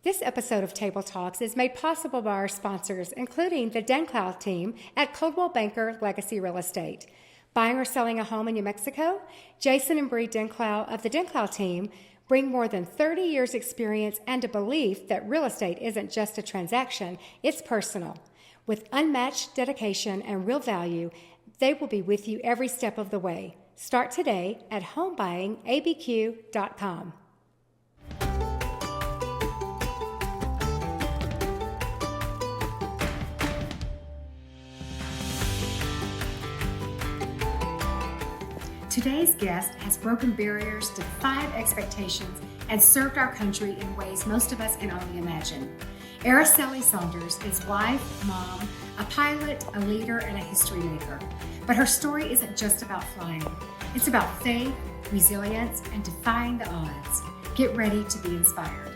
This episode of Table Talks is made possible by our sponsors, including the Denclow team at Coldwell Banker Legacy Real Estate. Buying or selling a home in New Mexico? Jason and Bree Denclow of the Denclow team bring more than 30 years experience and a belief that real estate isn't just a transaction, it's personal. With unmatched dedication and real value, they will be with you every step of the way. Start today at homebuyingabq.com. Today's guest has broken barriers, defied expectations, and served our country in ways most of us can only imagine. Araceli Saunders is wife, mom, a pilot, a leader, and a history maker. But her story isn't just about flying. It's about faith, resilience, and defying the odds. Get ready to be inspired.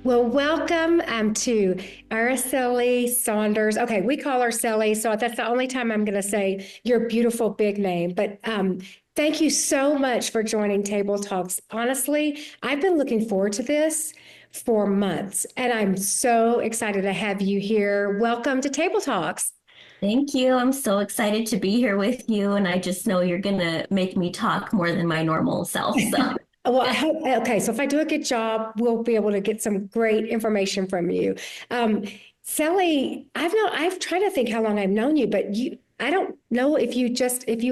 Well, welcome to Araceli Saunders. Okay, we call her Celi, so that's the only time I'm going to say your beautiful big name. But thank you so much for joining Table Talks. Honestly, I've been looking forward to this for months, and I'm so excited to have you here. Welcome to Table Talks. Thank you. I'm so excited to be here with you, and I just know you're going to make me talk more than my normal self. So. Well, I hope, okay, so if I do a good job, we'll be able to get some great information from you. Celi, I've tried to think how long I've known you, but I don't know if you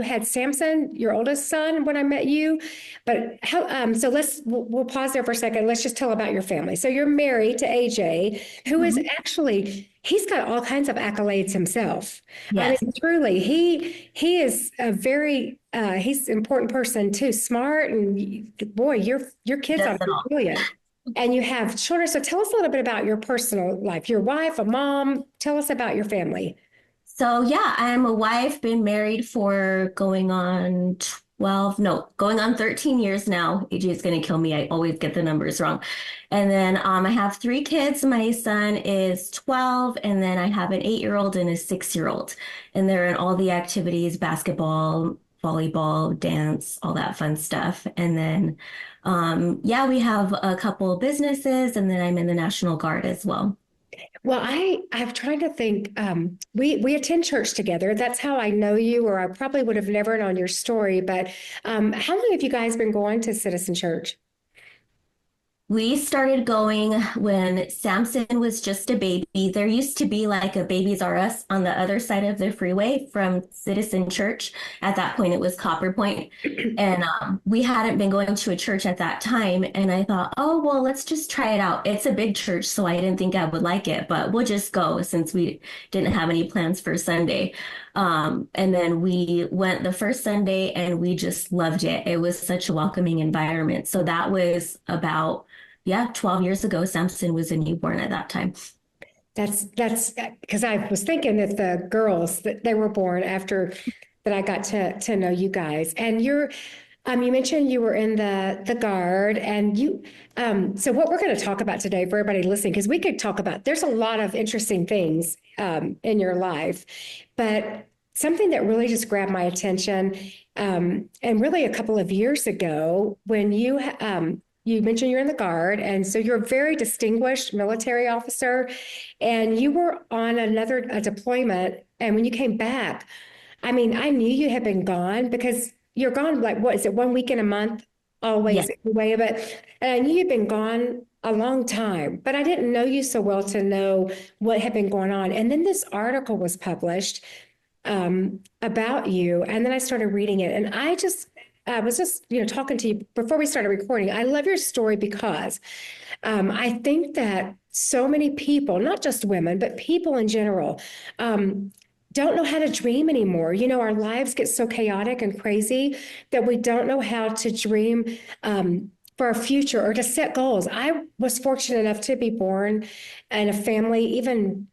had Samson, your oldest son, when I met you, but so we'll pause there for a second. Let's just tell about your family. So you're married to AJ, who is actually, he's got all kinds of accolades himself. Yes. I mean, truly, he is a very, he's an important person too, smart, and boy, your kids are brilliant. And you have children. So tell us a little bit about your personal life, your wife, a mom. Tell us about your family. So yeah, I'm a wife, been married for going on 13 years now. AJ is going to kill me. I always get the numbers wrong. And then I have 3 kids. My son is 12, and then I have an 8-year-old and a 6-year-old. And they're in all the activities, basketball, volleyball, dance, all that fun stuff. And then, we have a couple of businesses, and then I'm in the National Guard as well. Well, I've tried to think, we attend church together. That's how I know you, or I probably would have never known your story. But how long have you guys been going to Citizen Church? We started going when Samson was just a baby. There used to be like a Babies R Us on the other side of the freeway from Citizen Church. At that point, it was Copper Point. And we hadn't been going to a church at that time. And I thought, oh, well, let's just try it out. It's a big church, so I didn't think I would like it, but we'll just go since we didn't have any plans for Sunday. And then we went the first Sunday and we just loved it. It was such a welcoming environment. So that was about 12 years ago. Samson was a newborn at that time. That's because I was thinking that the girls that they were born after that I got to know you guys. And you mentioned you were in the Guard, and so what we're going to talk about today for everybody listening, because we could talk about, there's a lot of interesting things in your life, but something that really just grabbed my attention, and really a couple of years ago when you mentioned you're in the Guard, and so you're a very distinguished military officer, and you were on a deployment, and when you came back, I mean, I knew you had been gone because you're gone, like, what is it, 1 week in a month, always away of it, and I knew you'd been gone a long time, but I didn't know you so well to know what had been going on. And then this article was published about you, and then I started reading it, and I was just, talking to you before we started recording. I love your story because I think that so many people, not just women, but people in general, don't know how to dream anymore. Our lives get so chaotic and crazy that we don't know how to dream for our future or to set goals. I was fortunate enough to be born in a family, even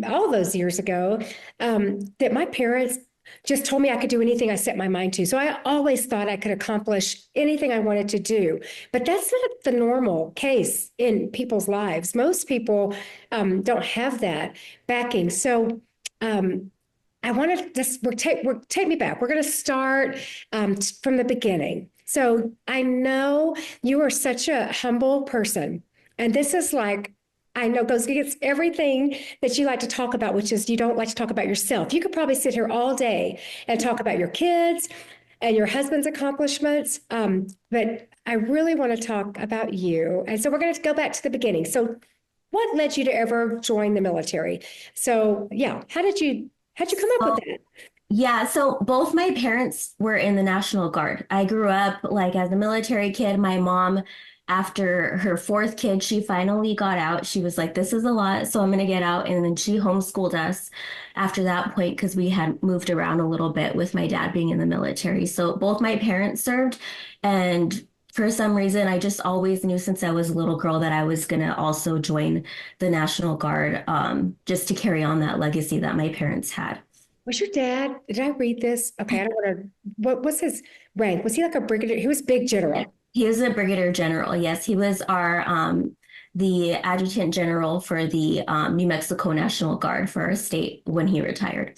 all those years ago, that my parents just told me I could do anything I set my mind to. So I always thought I could accomplish anything I wanted to do. But that's not the normal case in people's lives. Most people don't have that backing. So I I want to just take me back. We're going to start from the beginning. So I know you are such a humble person, and this is like I know goes against everything that you like to talk about, which is you don't like to talk about yourself. You could probably sit here all day and talk about your kids and your husband's accomplishments, but I really want to talk about you. And so we're going to go back to the beginning. So, what led you to ever join the military? So, yeah, how'd you come up with that? Yeah, so both my parents were in the National Guard. I grew up like as a military kid. My mom, after her fourth kid, she finally got out. She was like, this is a lot, so I'm going to get out. And then she homeschooled us after that point because we had moved around a little bit with my dad being in the military. So both my parents served. And for some reason, I just always knew since I was a little girl that I was going to also join the National Guard just to carry on that legacy that my parents had. Was your dad, did I read this? Okay, I don't want to, what was his rank? Was he like a brigadier? He was big general. He was a brigadier general. Yes, he was our the adjutant general for the New Mexico National Guard for our state when he retired.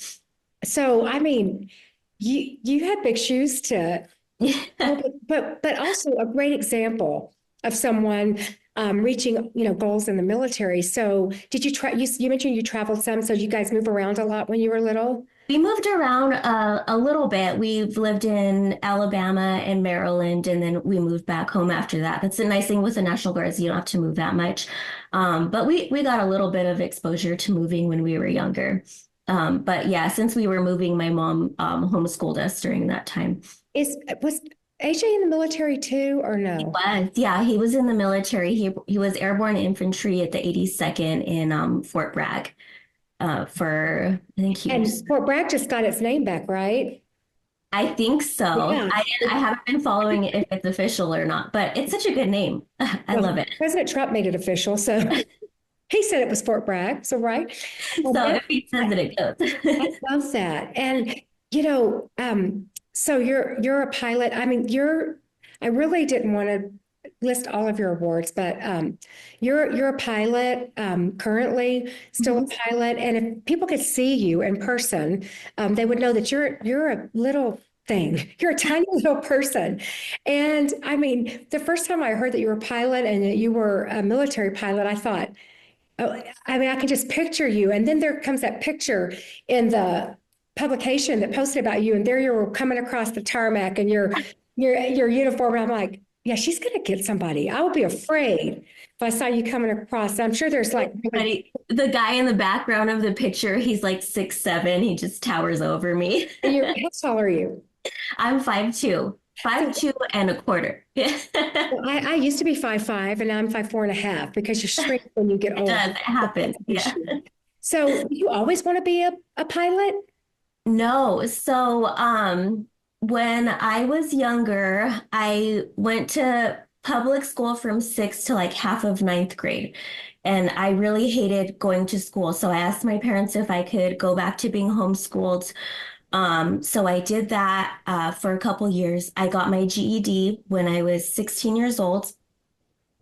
So, I mean, you had big shoes to, but also a great example of someone reaching, goals in the military. So, did you try? You mentioned you traveled some, so you guys move around a lot when you were little. We moved around a little bit. We've lived in Alabama and Maryland, and then we moved back home after that. That's the nice thing with the National Guard is you don't have to move that much. But we got a little bit of exposure to moving when we were younger. But yeah, since we were moving, my mom homeschooled us during that time. Was AJ in the military too, or He no? was, yeah, he was in the military. He was airborne infantry at the 82nd in Fort Bragg. For I think he And was. Fort Bragg just got its name back, right? I think so. Yeah. I haven't been following it if it's official or not, but it's such a good name. I Well, love it. President Trump made it official, so he said it was Fort Bragg. So right. Well, So if he says it, it I goes. love that. And so you're a pilot. I mean, I really didn't want to list all of your awards, but you're a pilot, currently still a Mhm. pilot. And if people could see you in person, they would know that you're a little thing. You're a tiny little person. And I mean, the first time I heard that you were a pilot and that you were a military pilot, I thought, oh, I mean, I can just picture you. And then there comes that picture in the publication that posted about you, and there you were coming across the tarmac and your uniform. And I'm like, yeah, she's gonna get somebody. I would be afraid if I saw you coming across. I'm sure there's like But the guy in the background of the picture, he's like 6'7". He just towers over me. how tall are you? I'm 5'2", 5'2" and a quarter. Yeah. Well, I used to be 5'5", and now I'm 5'4.5" because you shrink when you get It older. does. It happens. Yeah. So you always want to be a pilot? No. So, when I was younger, I went to public school from sixth to like half of ninth grade. And I really hated going to school. So I asked my parents if I could go back to being homeschooled. So I did that for a couple years. I got my GED when I was 16 years old.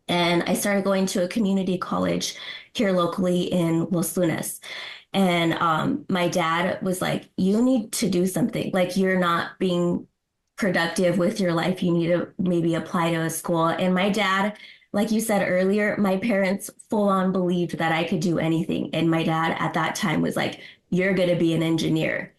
And I started going to a community college here locally in Los Lunas. And my dad was like, you need to do something. Like, you're not being productive with your life. You need to maybe apply to a school. And my dad, like you said earlier, my parents full on believed that I could do anything. And my dad at that time was like, you're going to be an engineer.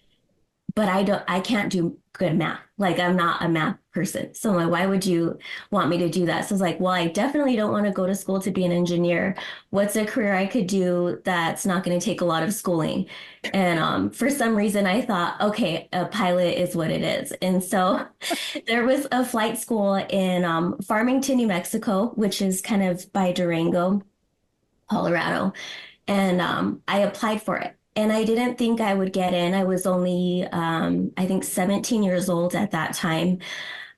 But I can't do good math. Like, I'm not a math person. So I'm like, why would you want me to do that? So I was like, well, I definitely don't want to go to school to be an engineer. What's a career I could do that's not going to take a lot of schooling? And for some reason, I thought, okay, a pilot is what it is. And so there was a flight school in Farmington, New Mexico, which is kind of by Durango, Colorado. And I applied for it. And I didn't think I would get in. I was only, I think, 17 years old at that time.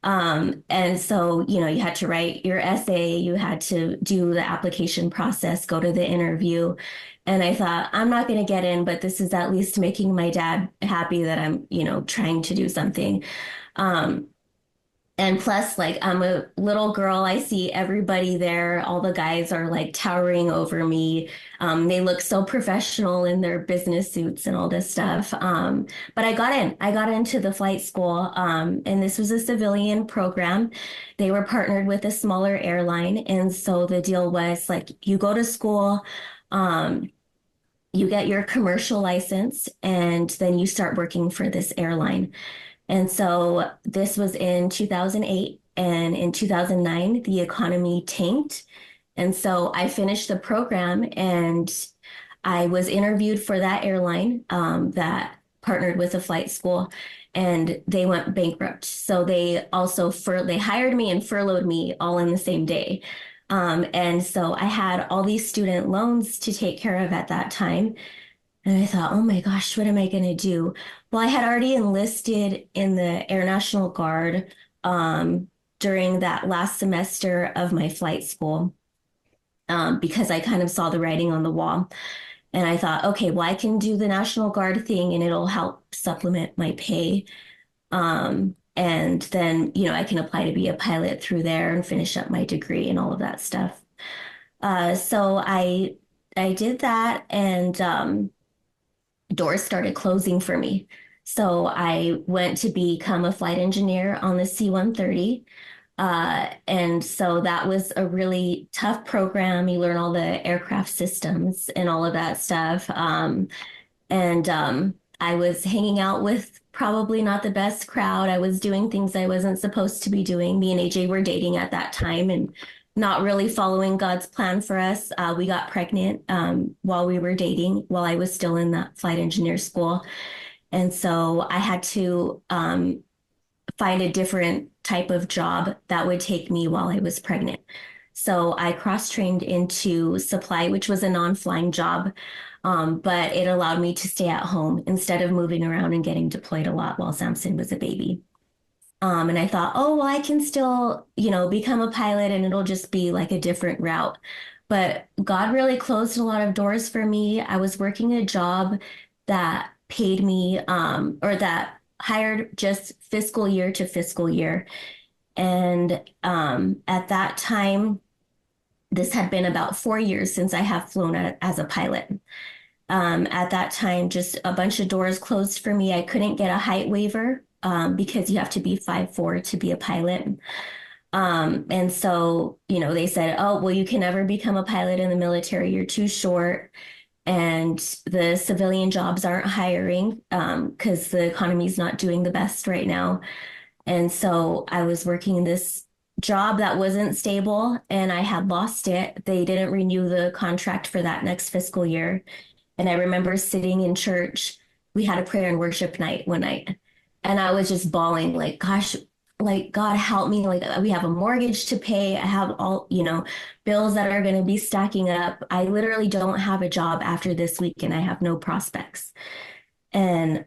And so, you had to write your essay, you had to do the application process, go to the interview. And I thought, I'm not going to get in, but this is at least making my dad happy that I'm, trying to do something. Um, And plus, like, I'm a little girl. I see everybody there. All the guys are like towering over me. They look so professional in their business suits and all this stuff. But I got in. I got into the flight school, and this was a civilian program. They were partnered with a smaller airline. And so the deal was like, you go to school, um, you get your commercial license, and then you start working for this airline. And so this was in 2008. And in 2009, the economy tanked. And so I finished the program and I was interviewed for that airline that partnered with a flight school and they went bankrupt. So they also they hired me and furloughed me all in the same day. And so I had all these student loans to take care of at that time. And I thought, oh my gosh, what am I going to do? Well, I had already enlisted in the Air National Guard during that last semester of my flight school because I kind of saw the writing on the wall. And I thought, okay, well, I can do the National Guard thing and it'll help supplement my pay. And then, I can apply to be a pilot through there and finish up my degree and all of that stuff. So I did that and doors started closing for me. So I went to become a flight engineer on the C-130. And so that was a really tough program. You learn all the aircraft systems and all of that stuff. And I was hanging out with probably not the best crowd. I was doing things I wasn't supposed to be doing. Me and AJ were dating at that time and not really following God's plan for us. We got pregnant while we were dating, while I was still in that flight engineer school. And so I had to find a different type of job that would take me while I was pregnant. So I cross-trained into supply, which was a non-flying job, but it allowed me to stay at home instead of moving around and getting deployed a lot while Samson was a baby. And I thought, oh, well, I can still, become a pilot and it'll just be like a different route. But God really closed a lot of doors for me. I was working a job that paid me or that hired just fiscal year to fiscal year. And at that time, this had been about 4 years since I have flown as a pilot. At that time, just a bunch of doors closed for me. I couldn't get a height waiver because you have to be 5'4" to be a pilot. And so, they said, oh, well, you can never become a pilot in the military. You're too short. And the civilian jobs aren't hiring because the economy is not doing the best right now. And so I was working this job that wasn't stable and I had lost it. They didn't renew the contract for that next fiscal year. And I remember sitting in church. We had a prayer and worship night one night. And I was just bawling like, gosh, like, God help me. Like, we have a mortgage to pay. I have all, bills that are going to be stacking up. I literally don't have a job after this week and I have no prospects. And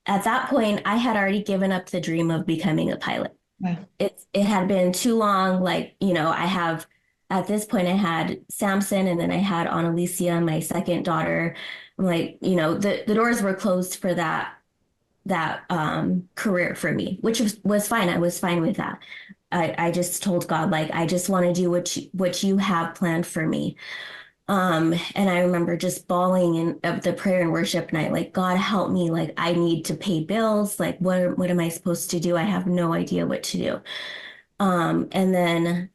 at that point, I had already given up the dream of becoming a pilot. Wow. It had been too long. Like, at this point, I had Samson and then I had Annalicia, my second daughter. I'm like, the doors were closed for that career for me, which was fine. I was fine with that. I just told God, like, I just want to do what you have planned for me. And I remember just bawling in the prayer and worship night, like, God help me. Like, I need to pay bills. Like, what am I supposed to do? I have no idea what to do. And then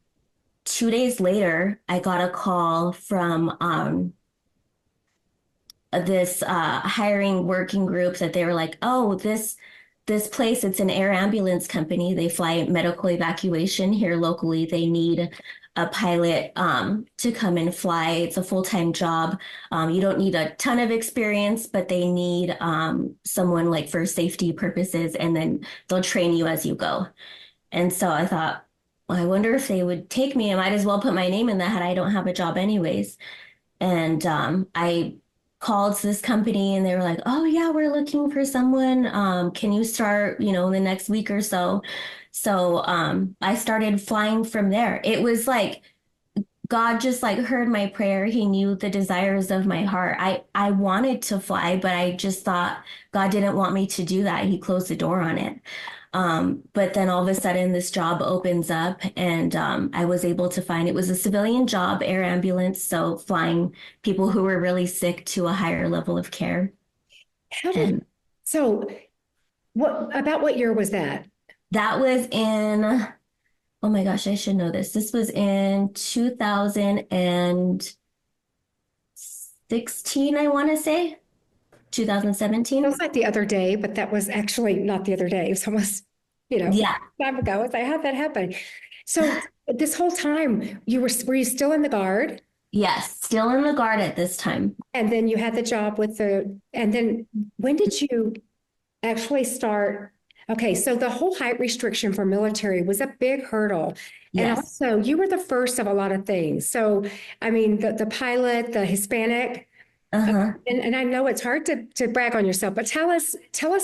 2 days later, I got a call from this hiring working group that they were like, oh, this place, it's an air ambulance company. They fly medical evacuation here locally. They need a pilot to come and fly. It's a full-time job. You don't need a ton of experience, but they need someone like for safety purposes, and then they'll train you as you go. And so I thought, well, I wonder if they would take me. I might as well put my name in the hat. I don't have a job anyways. And I called this company and they were like, oh yeah, we're looking for someone. Can you start, in the next week or so? So I started flying from there. It was like God just like heard my prayer. He knew the desires of my heart. I wanted to fly, but I just thought God didn't want me to do that. He closed the door on it. But then all of a sudden this job opens up and I was able to find it was a civilian job, air ambulance, so flying people who were really sick to a higher level of care. How did, And so what year was that? that was in, oh my gosh, I should know this. This was in 2016, I want to say, 2017. Feels like the other day, but that was actually not the other day. It was almost, Yeah. time ago. It's like, how'd that happen? So this whole time were you still in the Guard? Yes, still in the Guard at this time. And then you had the job and then when did you actually start? Okay, so the whole height restriction for military was a big hurdle. And Yes. also you were the first of a lot of things. So, I mean, the pilot, the Hispanic, Uh-huh. and I know it's hard to brag on yourself, but tell us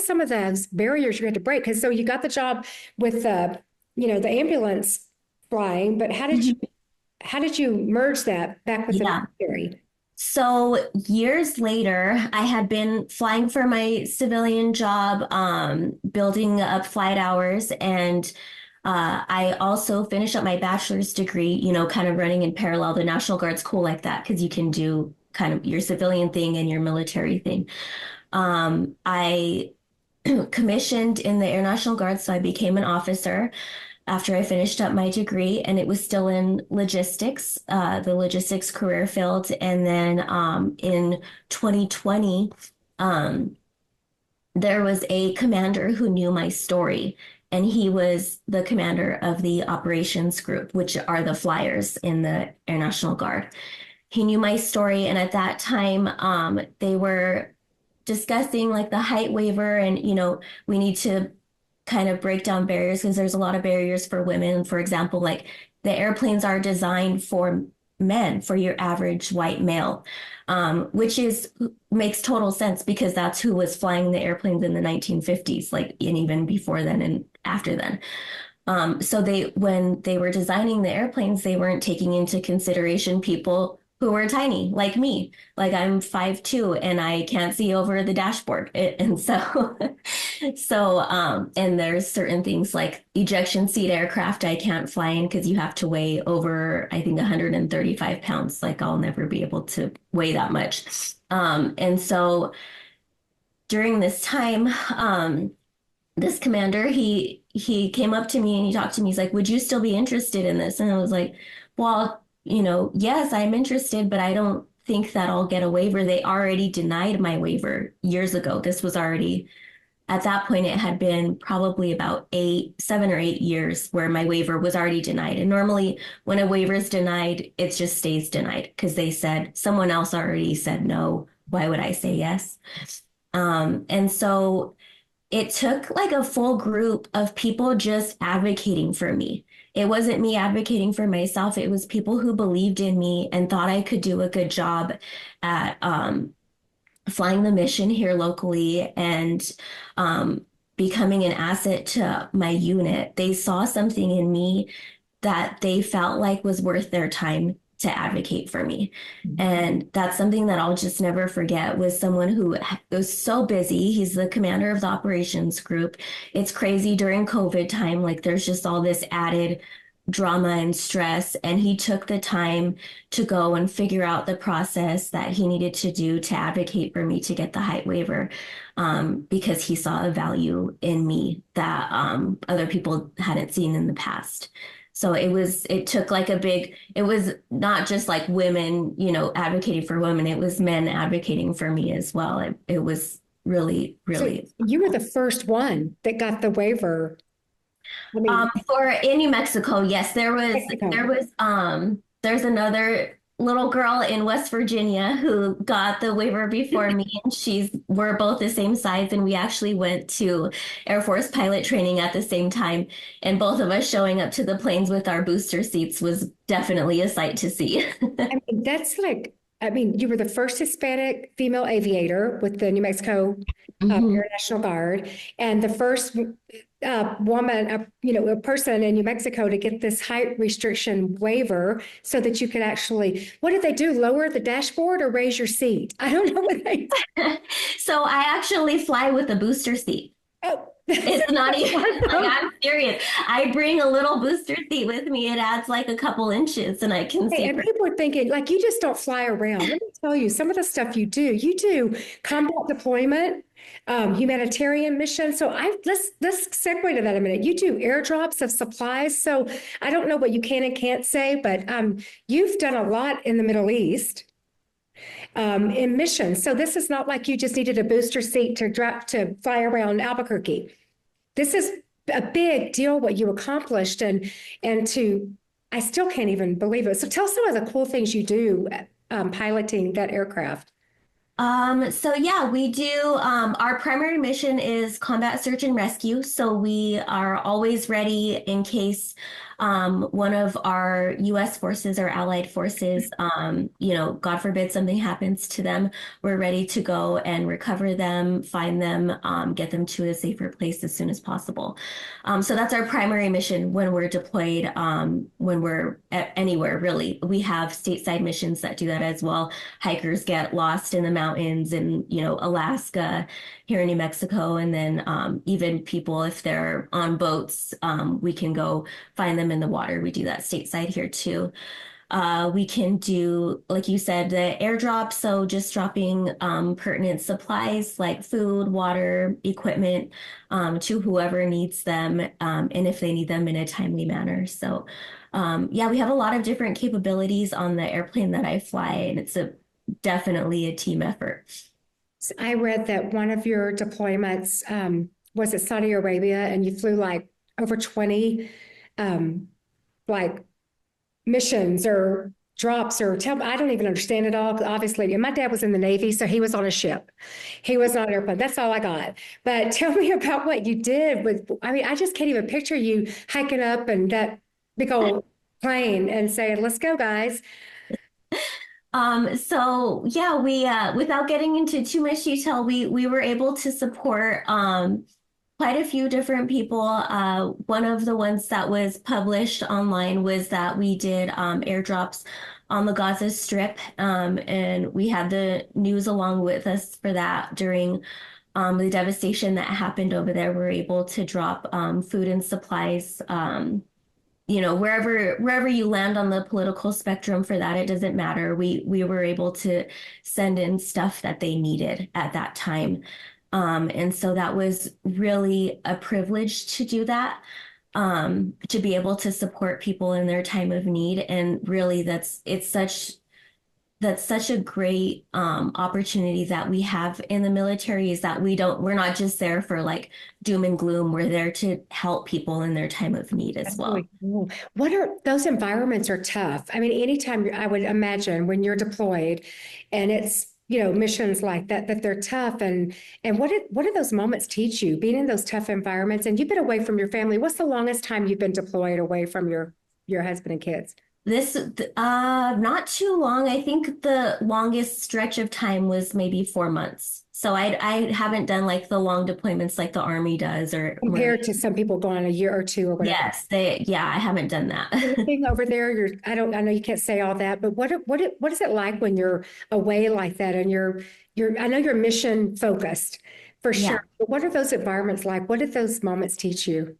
some of those barriers you had to break. Because so you got the job with the ambulance flying, but how did you merge that back with the Yeah. military? So years later, I had been flying for my civilian job, building up flight hours, and I also finished up my bachelor's degree, kind of running in parallel. The National Guard's cool like that because you can do kind of your civilian thing and your military thing. I commissioned in the Air National Guard, so I became an officer after I finished up my degree, and it was still in logistics, the logistics career field. And then in 2020, um, there was a commander who knew my story, and he was the commander of the operations group, which are the flyers in the Air National Guard. He knew my story, and at that time, they were discussing like the height waiver, and we need to kind of break down barriers because there's a lot of barriers for women. For example, like the airplanes are designed for men, for your average white male, which makes total sense because that's who was flying the airplanes in the 1950s, like, and even before then and after then. So when they were designing the airplanes, they weren't taking into consideration people who were tiny, like me. Like I'm 5'2" and I can't see over the dashboard. And so, and there's certain things like ejection seat aircraft I can't fly in because you have to weigh over, I think, 135 pounds. Like I'll never be able to weigh that much. And so during this time, this commander, he came up to me and he talked to me. He's like, "Would you still be interested in this?" And I was like, "Well, yes, I'm interested, but I don't think that I'll get a waiver. They already denied my waiver years ago. This was already, at that point, it had been probably about 7 or 8 years where my waiver was already denied. And normally when a waiver is denied, it just stays denied because they said someone else already said no. Why would I say yes?" And so it took like a full group of people just advocating for me. It wasn't me advocating for myself. It was people who believed in me and thought I could do a good job at flying the mission here locally and becoming an asset to my unit. They saw something in me that they felt like was worth their time to advocate for me. And that's something that I'll just never forget was someone who was so busy. He's the commander of the operations group. It's crazy during COVID time. Like there's just all this added drama and stress. And he took the time to go and figure out the process that he needed to do to advocate for me to get the height waiver, because he saw a value in me that other people hadn't seen in the past. So it took like it was not just like women, advocating for women. It was men advocating for me as well. It was really, really. So you were the first one that got the waiver. I mean, For in New Mexico, yes, Mexico. there's another little girl in West Virginia who got the waiver before me, and we're both the same size, and we actually went to Air Force pilot training at the same time, and both of us showing up to the planes with our booster seats was definitely a sight to see. I mean, that's like, I mean, you were the first Hispanic female aviator with the New Mexico Mhm. Air National Guard, and the first woman, a person in New Mexico to get this height restriction waiver so that you could actually, what did they do? Lower the dashboard or raise your seat? I don't know what they. So I actually fly with a booster seat. Oh, It's not even like I'm serious. I bring a little booster seat with me. It adds like a couple inches and I can Hey, see. and people are thinking, like, you just don't fly around. Let me tell you, some of the stuff you do combat deployment, humanitarian missions. So let's segue to that a minute. You do airdrops of supplies. So I don't know what you can and can't say, but you've done a lot in the Middle East in missions. So this is not like you just needed a booster seat to fly around Albuquerque. This is a big deal what you accomplished, and to I still can't even believe it. So tell some of the cool things you do piloting that aircraft. So yeah, we do, our primary mission is combat search and rescue. So we are always ready in case, one of our US forces or allied forces, God forbid something happens to them. We're ready to go and recover them, find them, get them to a safer place as soon as possible. So that's our primary mission when we're deployed, when we're anywhere, really. We have stateside missions that do that as well. Hikers get lost in the mountains in, Alaska, here in New Mexico, and then even people, if they're on boats, we can go find them in the water. We do that stateside here too. We can do, like you said, the airdrop. So just dropping pertinent supplies like food, water, equipment to whoever needs them, and if they need them in a timely manner. So, yeah, we have a lot of different capabilities on the airplane that I fly, and it's definitely a team effort. I read that one of your deployments was at Saudi Arabia, and you flew like over 20 like missions or drops or I don't even understand it all, obviously. And my dad was in the Navy, so he was on a ship. He was on an airplane. That's all I got. But tell me about what you did with, I mean, I just can't even picture you hiking up and that big old plane and saying, let's go, guys. So yeah, we without getting into too much detail, we were able to support quite a few different people. One of the ones that was published online was that we did airdrops on the Gaza Strip, and we had the news along with us for that during the devastation that happened over there. We were able to drop food and supplies. Wherever you land on the political spectrum for that, it doesn't matter. We were able to send in stuff that they needed at that time. And so that was really a privilege to do that, to be able to support people in their time of need. And really that's such a great opportunity that we have in the military, is that we're not just there for like doom and gloom. We're there to help people in their time of need as That's well. really cool. What are those environments are tough. I mean, anytime I would imagine when you're deployed and it's, missions like that, that they're tough. And what do those moments teach you being in those tough environments? And you've been away from your family. What's the longest time you've been deployed away from your husband and kids? This, not too long. I think the longest stretch of time was maybe 4 months. So I haven't done like the long deployments like the Army does, or Compared to some people going a year or two or whatever. yes, I haven't done that. Anything over there, I know you can't say all that, but what is it like when you're away like that and I know you're mission focused for Yeah. sure. But what are those environments like? What did those moments teach you?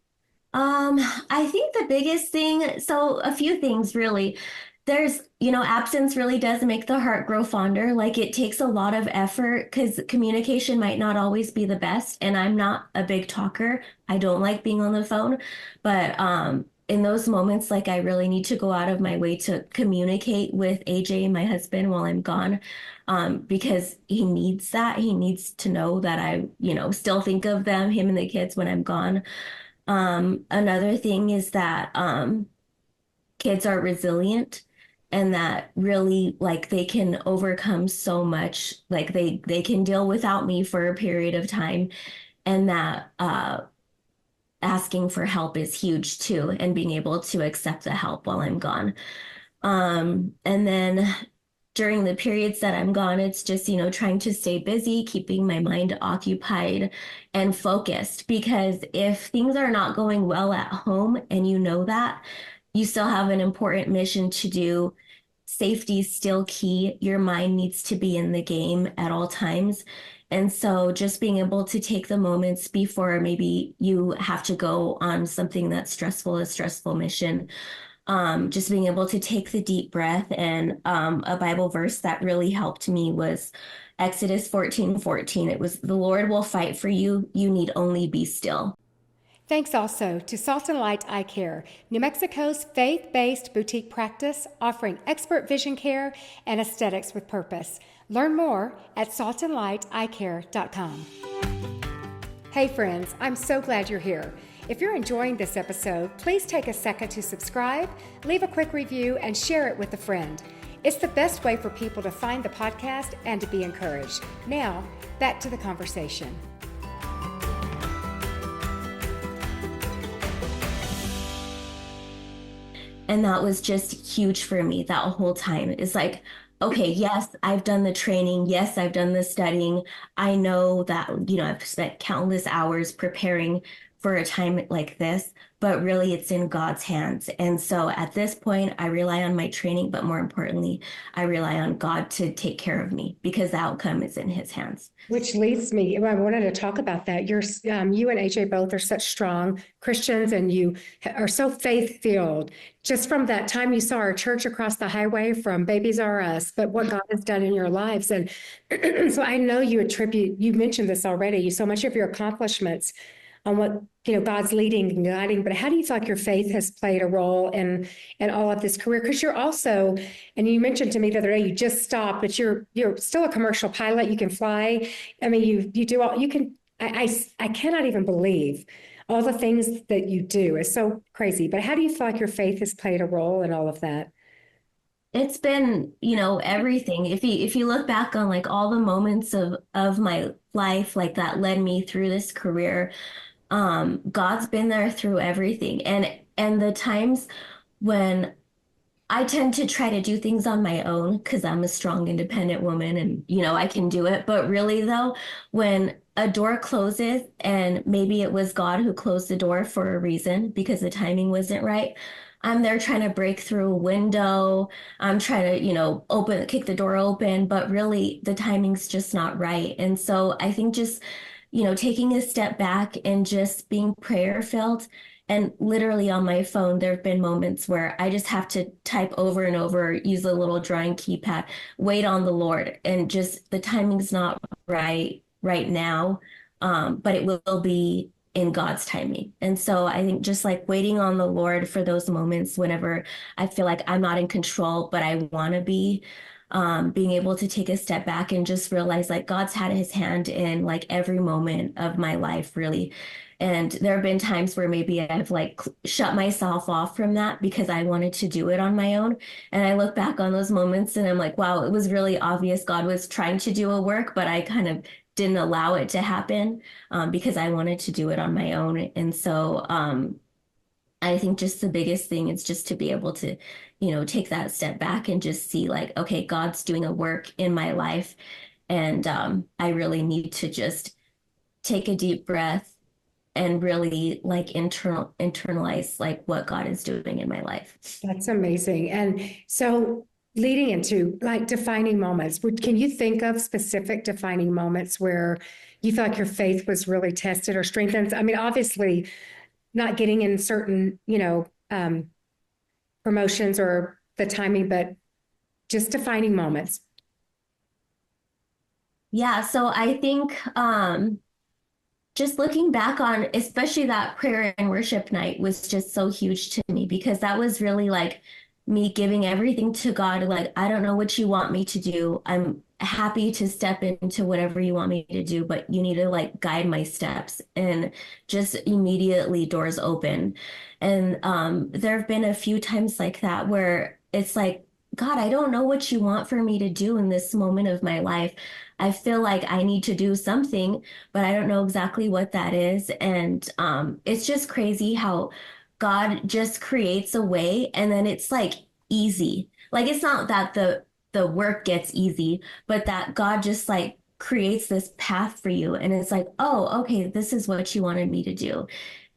I think the biggest thing, so a few things really. There's, absence really does make the heart grow fonder. Like it takes a lot of effort because communication might not always be the best. And I'm not a big talker. I don't like being on the phone. But in those moments, like I really need to go out of my way to communicate with AJ, my husband, while I'm gone. Because he needs that. He needs to know that I, still think of them, him and the kids when I'm gone. Another thing is that kids are resilient, and that really like they can overcome so much. Like they can deal without me for a period of time, and that asking for help is huge too, and being able to accept the help while I'm gone. And then during the periods that I'm gone, it's just, trying to stay busy, keeping my mind occupied and focused. Because if things are not going well at home and you know that, you still have an important mission to do safety is still key. Your mind needs to be in the game at all times. And so just being able to take the moments before maybe you have to go on something that's stressful, a stressful mission, just being able to take the deep breath. And a Bible verse that really helped me was Exodus 14:14. It was, the Lord will fight for you. You need only be still. Thanks also to Salt and Light Eye Care, New Mexico's faith-based boutique practice offering expert vision care and aesthetics with purpose. Learn more at saltandlighteyecare.com. Hey friends, I'm so glad you're here. If you're enjoying this episode, please take a second to subscribe, leave a quick review, and share it with a friend. It's the best way for people to find the podcast and to be encouraged. Now, back to the conversation. And that was just huge for me that whole time. It's like, okay, yes, I've done the training. Yes, I've done the studying. I know that, I've spent countless hours preparing for a time like this, but really it's in God's hands. And so at this point, I rely on my training, but more importantly, I rely on God to take care of me because the outcome is in his hands. Which leads me, I wanted to talk about that. You and AJ both are such strong Christians, and you are so faith-filled. Just from that time you saw our church across the highway from Babies R Us, but what God has done in your lives. And so I know you mentioned this already, so much of your accomplishments on what, God's leading and guiding, but how do you feel like your faith has played a role in all of this career? Because you're also, and you mentioned to me the other day, you just stopped, but you're still a commercial pilot. You can fly. I mean, you do all, you can, I cannot even believe all the things that you do. It's so crazy. But how do you feel like your faith has played a role in all of that? It's been, everything. If you look back on like all the moments of my life, like that led me through this career, God's been there through everything. And the times when I tend to try to do things on my own because I'm a strong, independent woman and, I can do it. But really, though, when a door closes and maybe it was God who closed the door for a reason because the timing wasn't right, I'm there trying to break through a window. I'm trying to, kick the door open, but really the timing's just not right. And so I think just, taking a step back and just being prayer filled. And literally on my phone, there have been moments where I just have to type over and over, use a little drawing keypad, wait on the Lord. And just the timing's not right now, but it will be in God's timing. And so I think just like waiting on the Lord for those moments whenever I feel like I'm not in control, but I want to be, being able to take a step back and just realize like God's had his hand in like every moment of my life, really. And there have been times where maybe I've like shut myself off from that because I wanted to do it on my own. And I look back on those moments and I'm like, wow, it was really obvious God was trying to do a work, but I kind of didn't allow it to happen because I wanted to do it on my own. And so I think just the biggest thing is just to be able to, take that step back and just see like, okay, God's doing a work in my life. And I really need to just take a deep breath and really like internalize like what God is doing in my life. That's amazing. And so leading into like defining moments, can you think of specific defining moments where you feel like your faith was really tested or strengthened? I mean, obviously not getting in certain, promotions or the timing, but just defining moments. Yeah. So I think just looking back on, especially that prayer and worship night was just so huge to me because that was really like me giving everything to God. Like, I don't know what you want me to do. I'm happy to step into whatever you want me to do, but you need to like guide my steps. And just immediately doors open. And there have been a few times like that where it's like, God, I don't know what you want for me to do in this moment of my life. I feel like I need to do something, but I don't know exactly what that is. And it's just crazy how God just creates a way and then it's like easy. Like it's not that the work gets easy, but that God just like creates this path for you. And it's like, oh, okay, this is what you wanted me to do.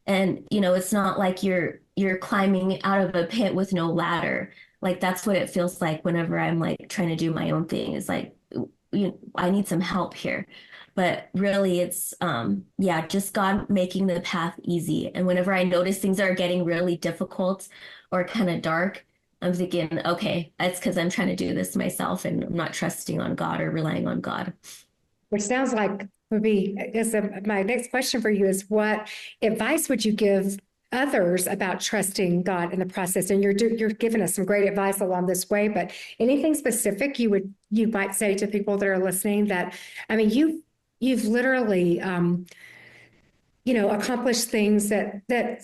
And, it's not like you're climbing out of a pit with no ladder. Like that's what it feels like whenever I'm like trying to do my own thing. It's like I need some help here. But really it's yeah, just God making the path easy. And whenever I notice things are getting really difficult or kind of dark, I'm thinking, okay, that's because I'm trying to do this myself and I'm not trusting on God or relying on God. Which sounds like would be, I guess my next question for you is what advice would you give others about trusting God in the process? And you're giving us some great advice along this way, but anything specific you might say to people that are listening that, I mean, you've literally, accomplished things that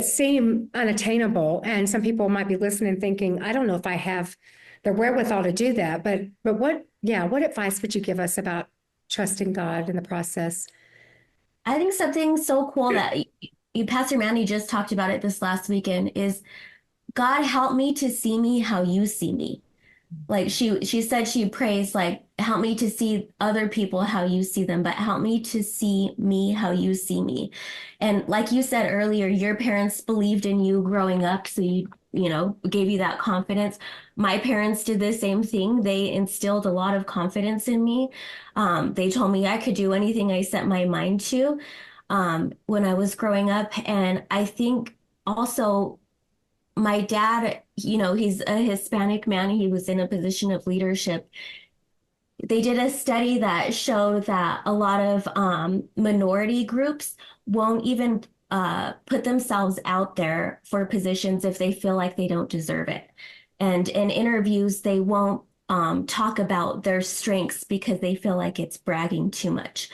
seem unattainable. And some people might be listening thinking, I don't know if I have the wherewithal to do that. But what advice would you give us about trusting God in the process? I think something so cool that Pastor Manny just talked about it this last weekend is God help me to see me how you see me. Like she said she prays like help me to see other people how you see them, but help me to see me how you see me. And like you said earlier, your parents believed in you growing up, so you gave you that confidence. My parents did the same thing. They instilled a lot of confidence in me. They told me I could do anything I set my mind to when I was growing up. And I think also my dad, he's a Hispanic man. He was in a position of leadership. They did a study that showed that a lot of minority groups won't even put themselves out there for positions if they feel like they don't deserve it. And in interviews, they won't talk about their strengths because they feel like it's bragging too much.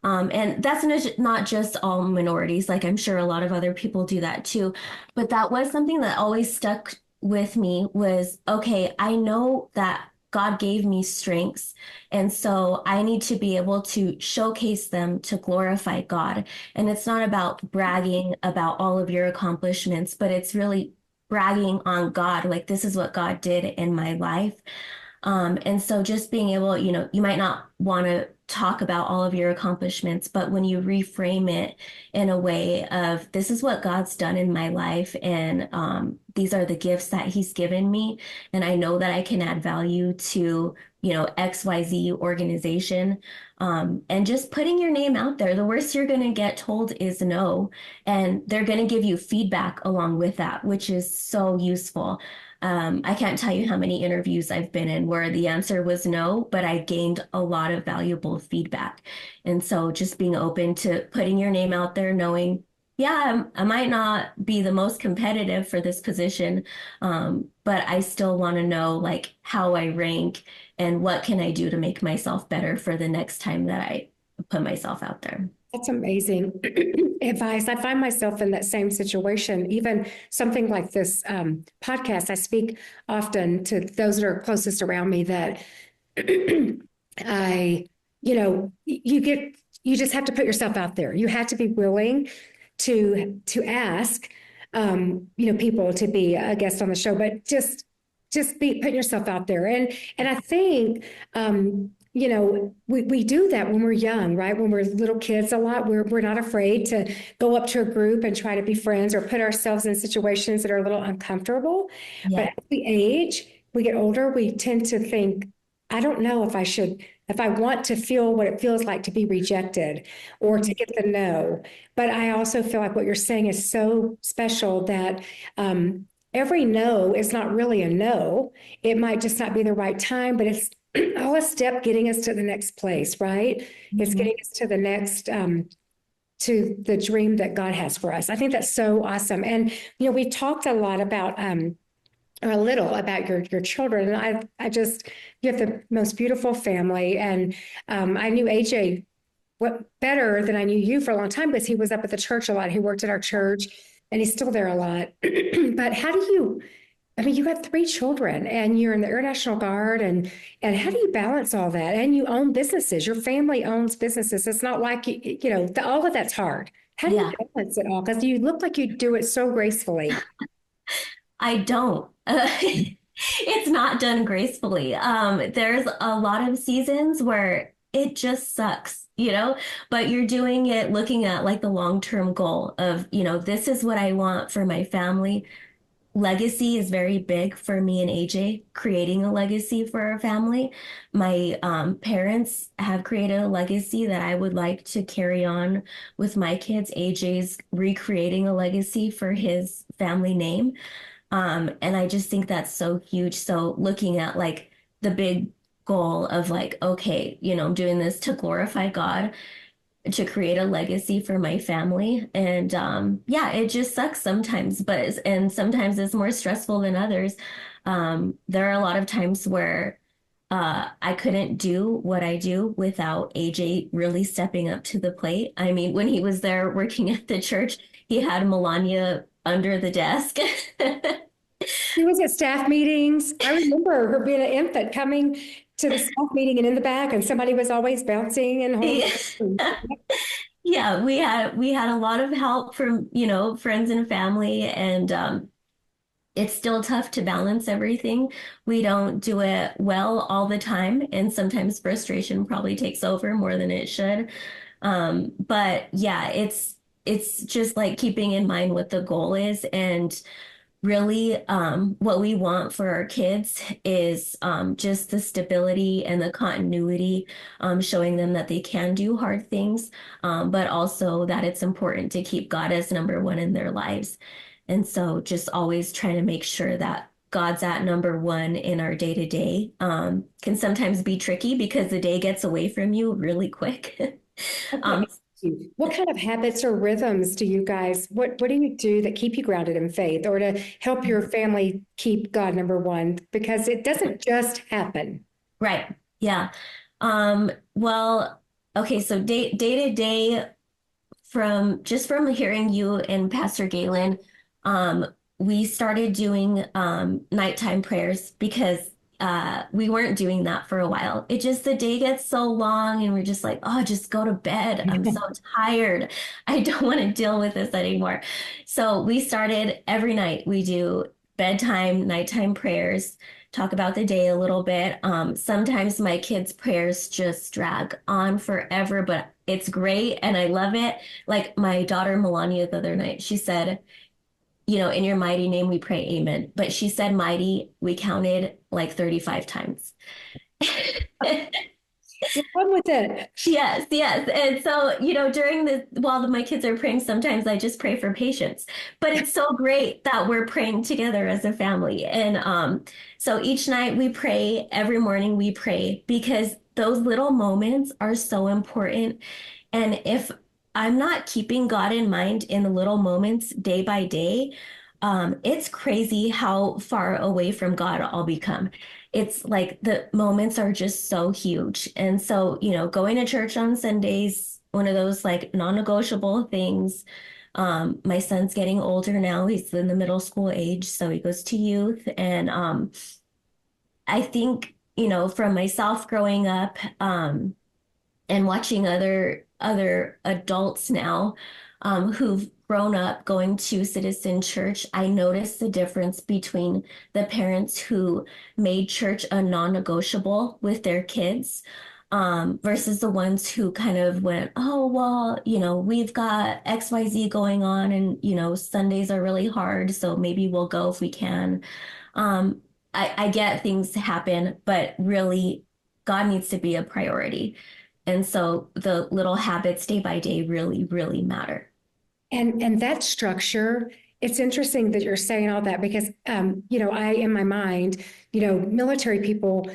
And that's not just all minorities, like I'm sure a lot of other people do that too. But that was something that always stuck with me was, okay, I know that God gave me strengths. And so I need to be able to showcase them to glorify God. And it's not about bragging about all of your accomplishments, but it's really bragging on God. Like, this is what God did in my life. And so just being able, you might not want to talk about all of your accomplishments, but when you reframe it in a way of this is what God's done in my life, and these are the gifts that He's given me, and I know that I can add value to, XYZ organization, and just putting your name out there. The worst you're going to get told is no, and they're going to give you feedback along with that, which is so useful. I can't tell you how many interviews I've been in where the answer was no, but I gained a lot of valuable feedback. And so just being open to putting your name out there, knowing, yeah, I might not be the most competitive for this position, but I still want to know like how I rank and what can I do to make myself better for the next time that I put myself out there. That's amazing advice. I find myself in that same situation. Even something like this podcast, I speak often to those that are closest around me that I, you just have to put yourself out there. You have to be willing to ask, people to be a guest on the show, but just be putting yourself out there. And I think, we do that when we're young, right? When we're little kids a lot, we're not afraid to go up to a group and try to be friends or put ourselves in situations that are a little uncomfortable. Yeah. But as we age, we get older, we tend to think, I don't know if I want to feel what it feels like to be rejected or to get the no. But I also feel like what you're saying is so special that every no is not really a no. It might just not be the right time, but it's all a step getting us to the next place, right? It's Mhm. getting us to the next, to the dream that God has for us. I think that's so awesome. And, we talked a lot about, or a little about your children. And you have the most beautiful family. And I knew AJ better than I knew you for a long time because he was up at the church a lot. He worked at our church and he's still there a lot. But I mean, you have three children and you're in the Air National Guard and how do you balance all that? And you own businesses. Your family owns businesses. It's not like, all of that's hard. How do you Yeah, balance it all? Because you look like you do it so gracefully. I don't. It's not done gracefully. There's a lot of seasons where it just sucks, but you're doing it looking at like the long-term goal of, this is what I want for my family. legacy is very big for me and AJ, creating a legacy for our family. My parents have created a legacy that I would like to carry on with my kids. AJ's recreating a legacy for his family name. And I just think that's so huge. So looking at like the big goal of like, okay, I'm doing this to glorify God, to create a legacy for my family. And yeah, it just sucks sometimes, and sometimes it's more stressful than others. There are a lot of times where I couldn't do what I do without AJ really stepping up to the plate. I mean, when he was there working at the church, he had Melania under the desk. She was at staff meetings. I remember her being an infant coming to the staff meeting and in the back, and somebody was always bouncing and holding. Yeah, we had a lot of help from, friends and family, and it's still tough to balance everything. We don't do it well all the time, and sometimes frustration probably takes over more than it should. But yeah, it's just like keeping in mind what the goal is, and really what we want for our kids is just the stability and the continuity, showing them that they can do hard things, but also that it's important to keep God as number one in their lives. And so just always trying to make sure that God's at number one in our day to day can sometimes be tricky because the day gets away from you really quick. What kind of habits or rhythms do you guys, what do you do that keep you grounded in faith or to help your family keep God number one? Because it doesn't just happen. Right. Yeah. Well, okay, so day to day, from hearing you and Pastor Galen, we started doing nighttime prayers because we weren't doing that for a while. It just, the day gets so long and we're just like, oh, just go to bed. I'm so tired. I don't want to deal with this anymore. So we started every night. We do bedtime, nighttime prayers, talk about the day a little bit. Sometimes my kids' prayers just drag on forever, but it's great and I love it. Like my daughter Melania the other night, she said, in your mighty name we pray, amen. But she said mighty, we counted like 35 times. You're fun with it. Yes, yes. And so, while my kids are praying, sometimes I just pray for patience. But it's so great that we're praying together as a family. And so each night we pray, every morning we pray, because those little moments are so important. And if I'm not keeping God in mind in the little moments day by day, it's crazy how far away from God I'll become. It's like the moments are just so huge. And so, going to church on Sundays, one of those like non-negotiable things. My son's getting older now. He's in the middle school age, so he goes to youth. And I think, from myself growing up, and watching other adults now who've grown up going to Citizen Church, I noticed the difference between the parents who made church a non-negotiable with their kids versus the ones who kind of went, oh, well, we've got XYZ going on and, Sundays are really hard, so maybe we'll go if we can. I get things happen, but really God needs to be a priority. And so the little habits day by day really, really matter. And that structure, it's interesting that you're saying all that because, I, in my mind, military people,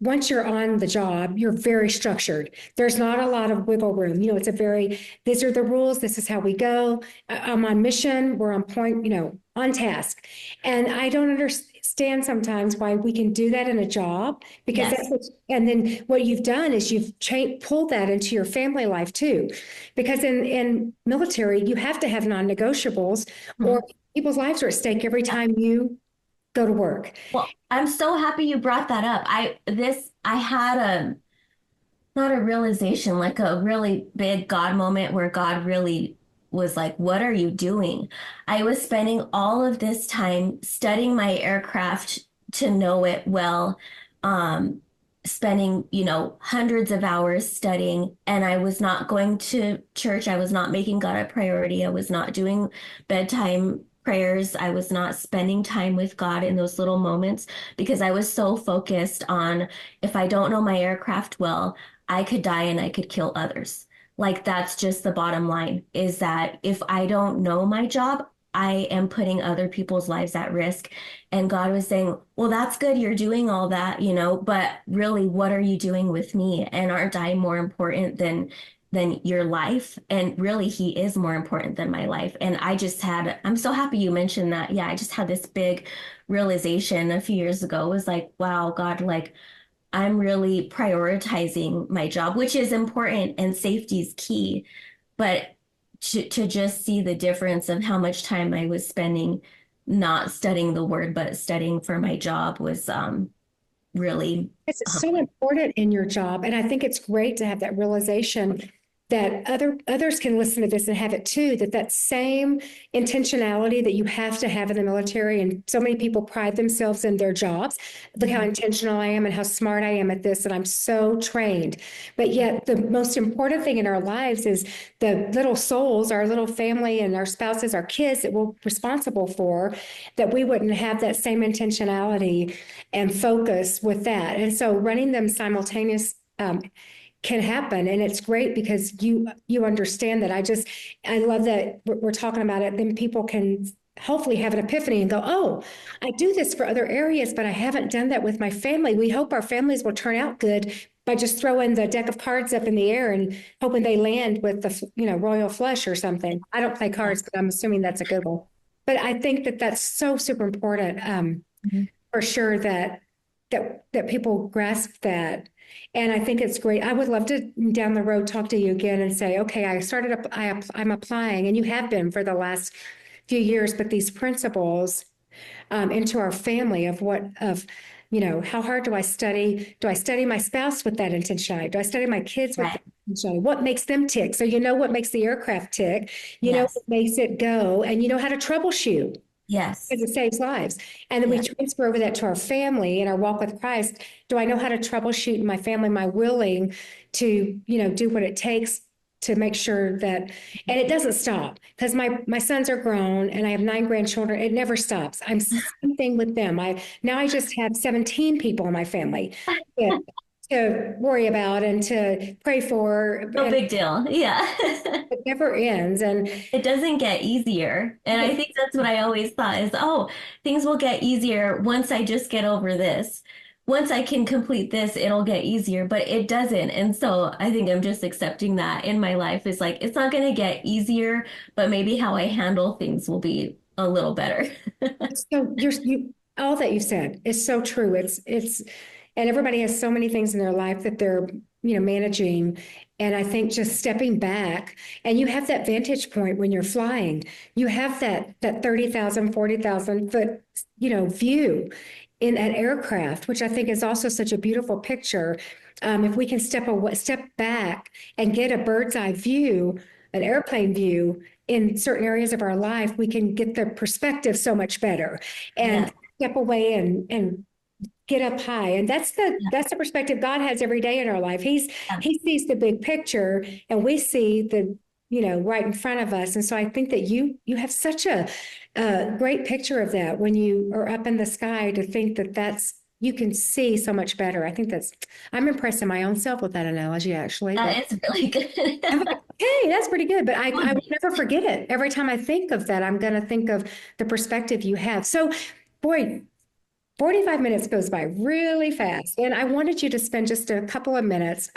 once you're on the job, you're very structured. There's not a lot of wiggle room. These are the rules. This is how we go. I'm on mission. We're on point, on task. And I don't understand sometimes why we can do that in a job because Yes. and then what you've done is you've pulled that into your family life too. Because in military, you have to have non-negotiables or people's lives are at stake every time you go to work. Well, I'm so happy you brought that up. I had not a realization, like a really big God moment where God really was like, what are you doing? I was spending all of this time studying my aircraft to know it well, spending, hundreds of hours studying, and I was not going to church. I was not making God a priority. I was not doing bedtime prayers. I was not spending time with God in those little moments because I was so focused on if I don't know my aircraft well, I could die and I could kill others. Like that's just the bottom line is that if I don't know my job, I am putting other people's lives at risk. And God was saying, well, that's good. You're doing all that, but really, what are you doing with me? And aren't I more important than your life? And really, he is more important than my life. And I'm so happy you mentioned that. Yeah, I just had this big realization a few years ago. It was like, wow, God, like I'm really prioritizing my job, which is important and safety is key. But to just see the difference of how much time I was spending not studying the word, but studying for my job was really. It's so important in your job. And I think it's great to have that realization that others can listen to this and have it too, that same intentionality that you have to have in the military. And so many people pride themselves in their jobs. Look how intentional I am and how smart I am at this, and I'm so trained. But yet the most important thing in our lives is the little souls, our little family and our spouses, our kids that we're responsible for, that we wouldn't have that same intentionality and focus with that. And so running them simultaneous can happen. And it's great because you understand that. I love that we're talking about it. Then people can hopefully have an epiphany and go, oh, I do this for other areas, but I haven't done that with my family. We hope our families will turn out good by just throwing the deck of cards up in the air and hoping they land with the, royal flush or something. I don't play cards, but I'm assuming that's a good one. But I think that that's so super important for sure that people grasp that. And I think it's great. I would love to down the road talk to you again and say, okay, I'm applying, and you have been for the last few years, but these principles into our family how hard do I study? Do I study my spouse with that intentionality? Do I study my kids with that intentionality? What makes them tick? So you know what makes the aircraft tick, know what makes it go, and you know how to troubleshoot. Yes. Because it saves lives. And then we transfer over that to our family and our walk with Christ. Do I know how to troubleshoot in my family? Am I willing to, do what it takes to make sure that, and it doesn't stop because my sons are grown and I have 9 grandchildren. It never stops. I'm same thing with them. Now I just have 17 people in my family to worry about and to pray for. No big deal. Yeah. It never ends. And it doesn't get easier. And I think that's what I always thought is, things will get easier once I just get over this. Once I can complete this, it'll get easier, but it doesn't. And so I think I'm just accepting that in my life is like, it's not going to get easier, but maybe how I handle things will be a little better. So all that you said is so true. And everybody has so many things in their life that they're, managing. And I think just stepping back, and you have that vantage point when you're flying, you have that 30,000, 40,000 foot, view in an aircraft, which I think is also such a beautiful picture. If we can step back and get a bird's eye view, an airplane view in certain areas of our life, we can get the perspective so much better and step away and get up high. And that's the perspective God has every day in our life. He sees the big picture and we see the, right in front of us. And so I think that you have such a great picture of that when you are up in the sky, to think that you can see so much better. I think I'm impressing my own self with that analogy, actually. That is really good. Hey, that's pretty good. But I would never forget it. Every time I think of that, I'm going to think of the perspective you have. So, boy, 45 minutes goes by really fast. And I wanted you to spend just a couple of minutes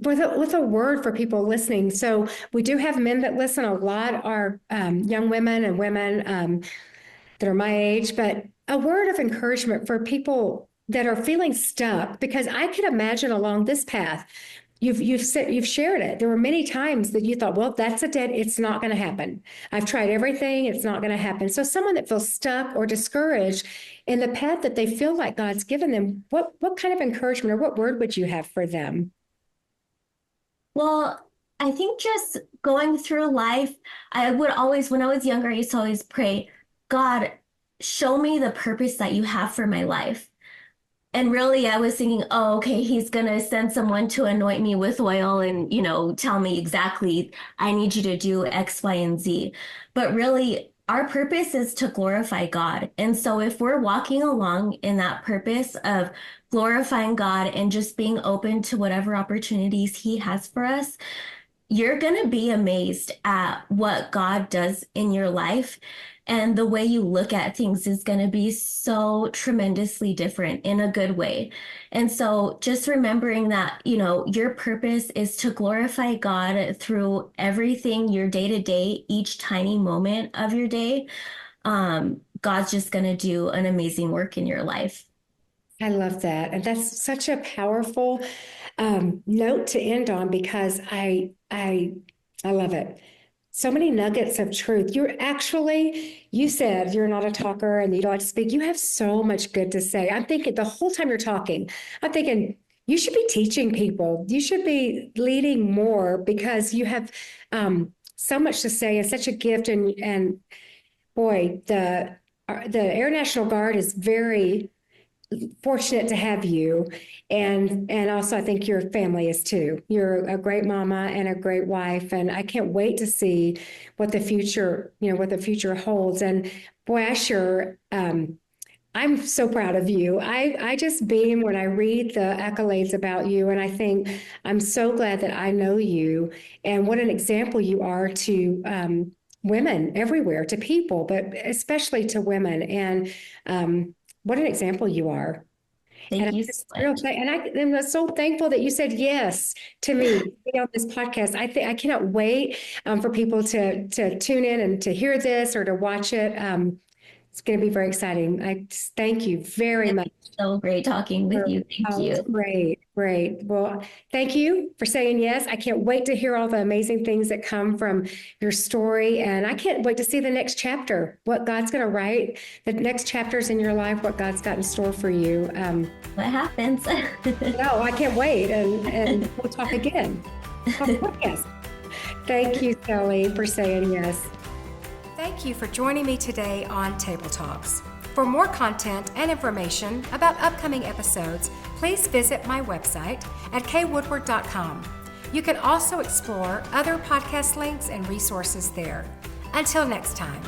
with a word for people listening. So we do have men that listen. A lot are young women and women that are my age, but a word of encouragement for people that are feeling stuck, because I can imagine along this path, you've shared it. There were many times that you thought, well, it's not going to happen. I've tried everything. It's not going to happen. So someone that feels stuck or discouraged in the path that they feel like God's given them, what kind of encouragement or what word would you have for them? Well, I think just going through life, I would always, when I was younger, I used to always pray, God, show me the purpose that you have for my life. And really, I was thinking, oh, okay, he's going to send someone to anoint me with oil and, tell me exactly, I need you to do X, Y, and Z. But really, our purpose is to glorify God. And so if we're walking along in that purpose of glorifying God and just being open to whatever opportunities he has for us, you're going to be amazed at what God does in your life. And the way you look at things is going to be so tremendously different in a good way. And so just remembering that, your purpose is to glorify God through everything, your day to day, each tiny moment of your day. God's just going to do an amazing work in your life. I love that. And that's such a powerful note to end on because I love it. So many nuggets of truth. You said you're not a talker and you don't like to speak. You have so much good to say. I'm thinking the whole time you're talking, I'm thinking you should be teaching people. You should be leading more because you have so much to say and such a gift. And boy, the Air National Guard is very fortunate to have you. And also I think your family is too. You're a great mama and a great wife. And I can't wait to see what the future holds. And boy, I'm so proud of you. I just beam when I read the accolades about you. And I think I'm so glad that I know you and what an example you are to women everywhere, to people, but especially to women. And what an example you are. Thank you so much. And I'm so thankful that you said yes to me on this podcast. I cannot wait for people to tune in and to hear this or to watch it. It's going to be very exciting. I just thank you very much. So great talking with you. Thank you. Great. Well, thank you for saying yes. I can't wait to hear all the amazing things that come from your story. And I can't wait to see the next chapter, what God's going to write, the next chapters in your life, what God's got in store for you. What happens? No, I can't wait. And we'll talk again on the podcast. Thank you, Celi, for saying yes. Thank you for joining me today on Table Talks. For more content and information about upcoming episodes, please visit my website at kwoodward.com. You can also explore other podcast links and resources there. Until next time.